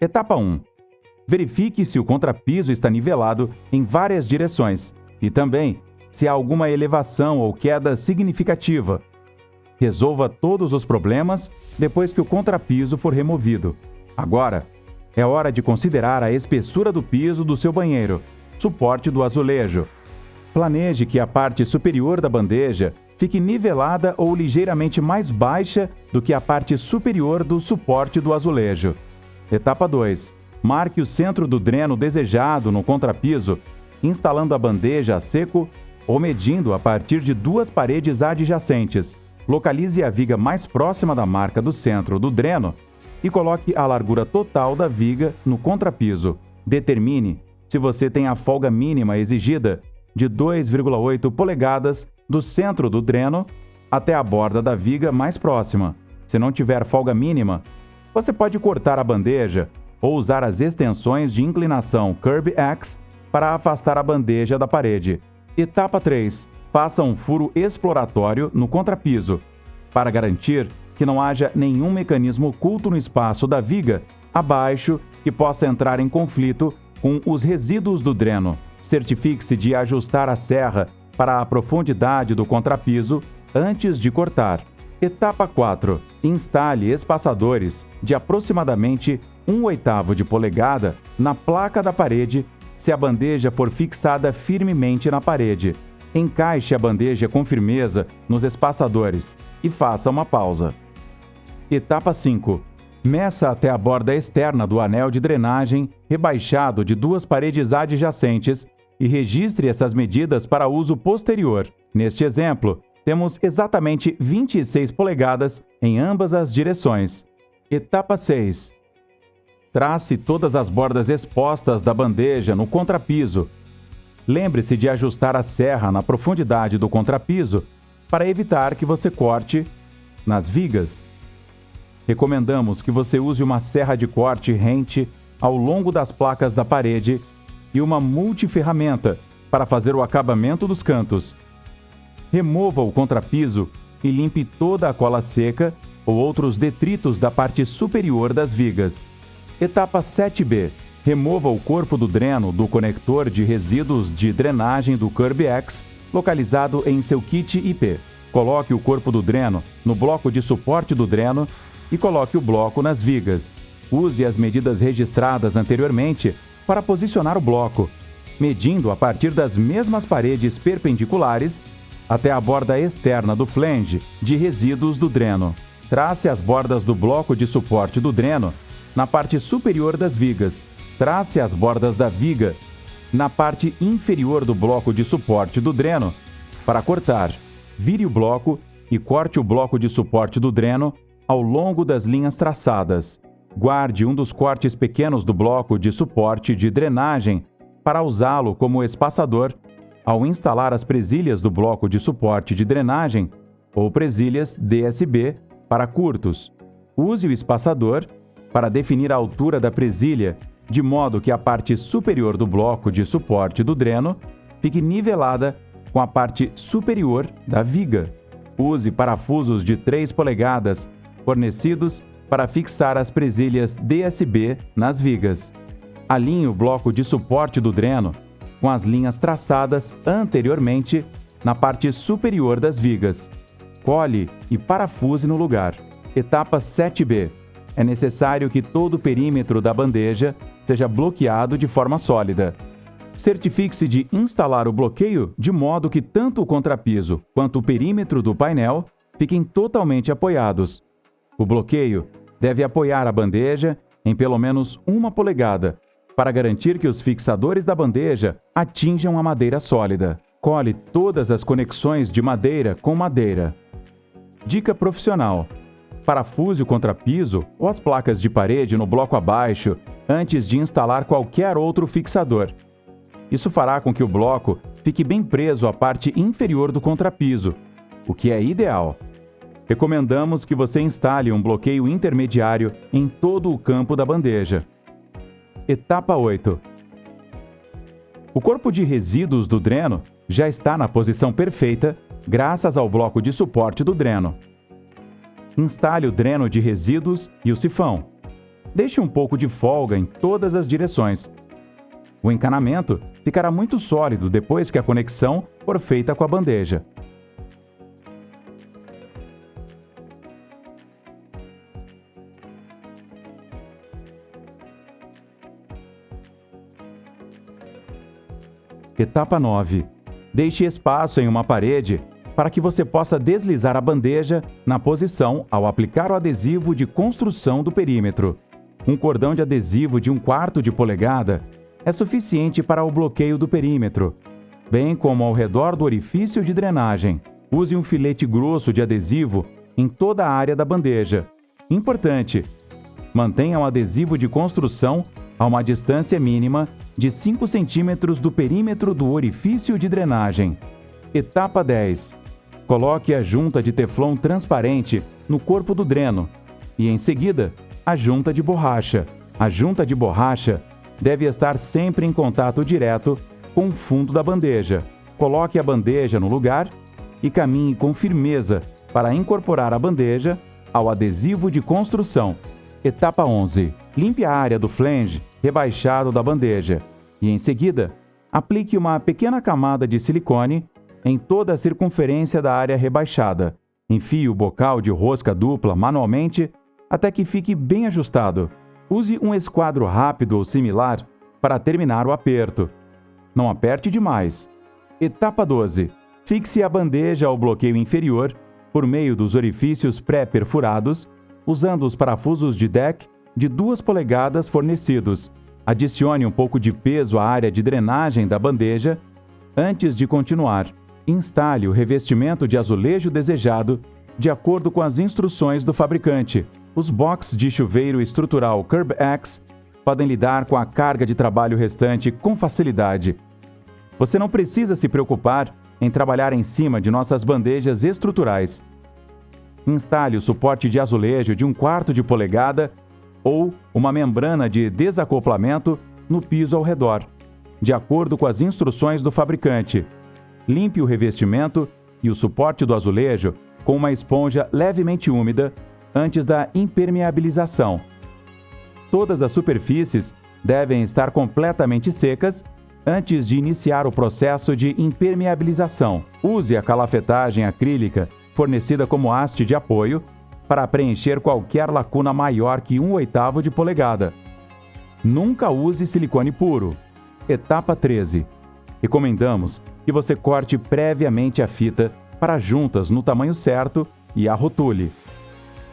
Etapa 1. Verifique se o contrapiso está nivelado em várias direções e também se há alguma elevação ou queda significativa. Resolva todos os problemas depois que o contrapiso for removido. Agora, é hora de considerar a espessura do piso do seu banheiro, suporte do azulejo. Planeje que a parte superior da bandeja fique nivelada ou ligeiramente mais baixa do que a parte superior do suporte do azulejo. Etapa 2. Marque o centro do dreno desejado no contrapiso, instalando a bandeja a seco ou medindo a partir de duas paredes adjacentes. Localize a viga mais próxima da marca do centro do dreno e coloque a largura total da viga no contrapiso. Determine se você tem a folga mínima exigida de 2,8 polegadas do centro do dreno até a borda da viga mais próxima. Se não tiver folga mínima, você pode cortar a bandeja ou usar as extensões de inclinação Curb X para afastar a bandeja da parede. Etapa 3. Faça um furo exploratório no contrapiso, para garantir que não haja nenhum mecanismo oculto no espaço da viga abaixo que possa entrar em conflito com os resíduos do dreno. Certifique-se de ajustar a serra para a profundidade do contrapiso antes de cortar. Etapa 4. Instale espaçadores de aproximadamente 1/8 de polegada na placa da parede se a bandeja for fixada firmemente na parede. Encaixe a bandeja com firmeza nos espaçadores e faça uma pausa. Etapa 5. Meça até a borda externa do anel de drenagem rebaixado de duas paredes adjacentes e registre essas medidas para uso posterior. Neste exemplo, temos exatamente 26 polegadas em ambas as direções. Etapa 6. Trace todas as bordas expostas da bandeja no contrapiso. Lembre-se de ajustar a serra na profundidade do contrapiso para evitar que você corte nas vigas. Recomendamos que você use uma serra de corte rente ao longo das placas da parede e uma multiferramenta para fazer o acabamento dos cantos. Remova o contrapiso e limpe toda a cola seca ou outros detritos da parte superior das vigas. Etapa 7B. Remova o corpo do dreno do conector de resíduos de drenagem do Curb X, localizado em seu kit IP. Coloque o corpo do dreno no bloco de suporte do dreno e coloque o bloco nas vigas. Use as medidas registradas anteriormente para posicionar o bloco, medindo a partir das mesmas paredes perpendiculares até a borda externa do flange de resíduos do dreno. Trace as bordas do bloco de suporte do dreno na parte superior das vigas. Trace as bordas da viga na parte inferior do bloco de suporte do dreno para cortar. Vire o bloco e corte o bloco de suporte do dreno ao longo das linhas traçadas. Guarde um dos cortes pequenos do bloco de suporte de drenagem para usá-lo como espaçador ao instalar as presilhas do bloco de suporte de drenagem ou presilhas DSB para curtos. Use o espaçador para definir a altura da presilha de modo que a parte superior do bloco de suporte do dreno fique nivelada com a parte superior da viga. Use parafusos de 3 polegadas fornecidos para fixar as presilhas DSB nas vigas. Alinhe o bloco de suporte do dreno com as linhas traçadas anteriormente na parte superior das vigas. Cole e parafuse no lugar. Etapa 7B. É necessário que todo o perímetro da bandeja seja bloqueado de forma sólida. Certifique-se de instalar o bloqueio de modo que tanto o contrapiso quanto o perímetro do painel fiquem totalmente apoiados. O bloqueio deve apoiar a bandeja em pelo menos 1 polegada, para garantir que os fixadores da bandeja atinjam a madeira sólida. Cole todas as conexões de madeira com madeira. Dica profissional: parafuse o contrapiso ou as placas de parede no bloco abaixo antes de instalar qualquer outro fixador. Isso fará com que o bloco fique bem preso à parte inferior do contrapiso, o que é ideal. Recomendamos que você instale um bloqueio intermediário em todo o campo da bandeja. Etapa 8. O corpo de resíduos do dreno já está na posição perfeita graças ao bloco de suporte do dreno. Instale o dreno de resíduos e o sifão. deixe um pouco de folga em todas as direções. O encanamento ficará muito sólido depois que a conexão for feita com a bandeja. Etapa 9. Deixe espaço em uma parede para que você possa deslizar a bandeja na posição ao aplicar o adesivo de construção do perímetro. Um cordão de adesivo de 1/4 de polegada é suficiente para o bloqueio do perímetro, bem como ao redor do orifício de drenagem. Use um filete grosso de adesivo em toda a área da bandeja. Importante: mantenha o adesivo de construção a uma distância mínima de 5 centímetros do perímetro do orifício de drenagem. Etapa 10. Coloque a junta de teflon transparente no corpo do dreno e, em seguida, a junta de borracha. A junta de borracha deve estar sempre em contato direto com o fundo da bandeja. Coloque a bandeja no lugar e caminhe com firmeza para incorporar a bandeja ao adesivo de construção. Etapa 11. Limpe a área do flange rebaixado da bandeja e, em seguida, aplique uma pequena camada de silicone em toda a circunferência da área rebaixada. Enfie o bocal de rosca dupla manualmente até que fique bem ajustado. Use um esquadro rápido ou similar para terminar o aperto. Não aperte demais. Etapa 12. Fixe a bandeja ao bloqueio inferior por meio dos orifícios pré-perfurados, usando os parafusos de deck de 2 polegadas fornecidos. Adicione um pouco de peso à área de drenagem da bandeja antes de continuar. Instale o revestimento de azulejo desejado de acordo com as instruções do fabricante. Os box de chuveiro estrutural CurbX podem lidar com a carga de trabalho restante com facilidade. Você não precisa se preocupar em trabalhar em cima de nossas bandejas estruturais. Instale o suporte de azulejo de 1/4 de polegada ou uma membrana de desacoplamento no piso ao redor, de acordo com as instruções do fabricante. Limpe o revestimento e o suporte do azulejo com uma esponja levemente úmida antes da impermeabilização. Todas as superfícies devem estar completamente secas antes de iniciar o processo de impermeabilização. Use a calafetagem acrílica fornecida como haste de apoio para preencher qualquer lacuna maior que 1/8 de polegada. Nunca use silicone puro. Etapa 13. Recomendamos que você corte previamente a fita para juntas no tamanho certo e a rotule.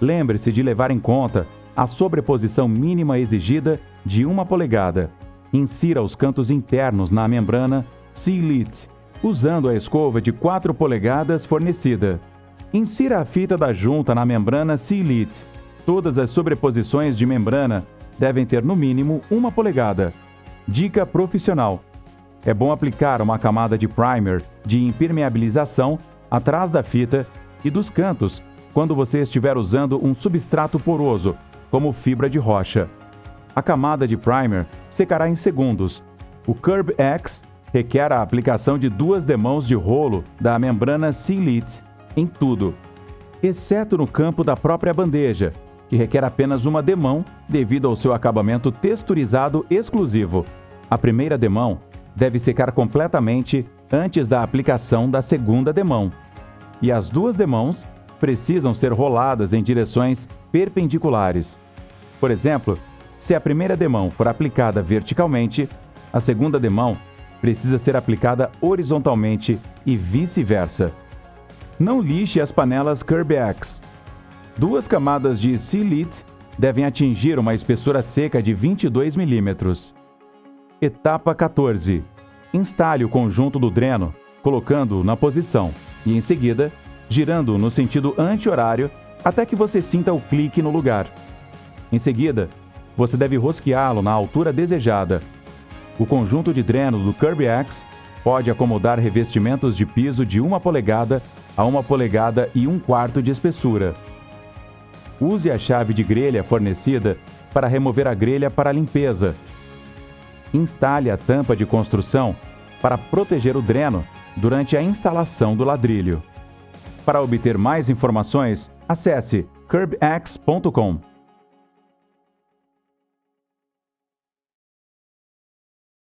Lembre-se de levar em conta a sobreposição mínima exigida de 1 polegada. Insira os cantos internos na membrana Seal-It, usando a escova de 4 polegadas fornecida. Insira a fita da junta na membrana Seal-It. Todas as sobreposições de membrana devem ter no mínimo 1 polegada. Dica profissional: é bom aplicar uma camada de primer de impermeabilização atrás da fita e dos cantos quando você estiver usando um substrato poroso, como fibra de rocha. A camada de primer secará em segundos. O CurbX requer a aplicação de 2 demãos de rolo da membrana Seal-It em tudo, exceto no campo da própria bandeja, que requer apenas uma demão devido ao seu acabamento texturizado exclusivo. A primeira demão deve secar completamente antes da aplicação da segunda demão, e as 2 demãos precisam ser roladas em direções perpendiculares. Por exemplo, se a primeira demão for aplicada verticalmente, a segunda demão precisa ser aplicada horizontalmente e vice-versa. Não lixe as panelas CurbX. 2 camadas de Seal-It devem atingir uma espessura seca de 22 mm. Etapa 14. Instale o conjunto do dreno, colocando-o na posição e, em seguida, girando-o no sentido anti-horário até que você sinta o clique no lugar. Em seguida, você deve rosqueá-lo na altura desejada. O conjunto de dreno do CurbX pode acomodar revestimentos de piso de 1 polegada a 1 polegada e 1/4 de espessura. Use a chave de grelha fornecida para remover a grelha para a limpeza. Instale a tampa de construção para proteger o dreno durante a instalação do ladrilho. Para obter mais informações, acesse curbx.com.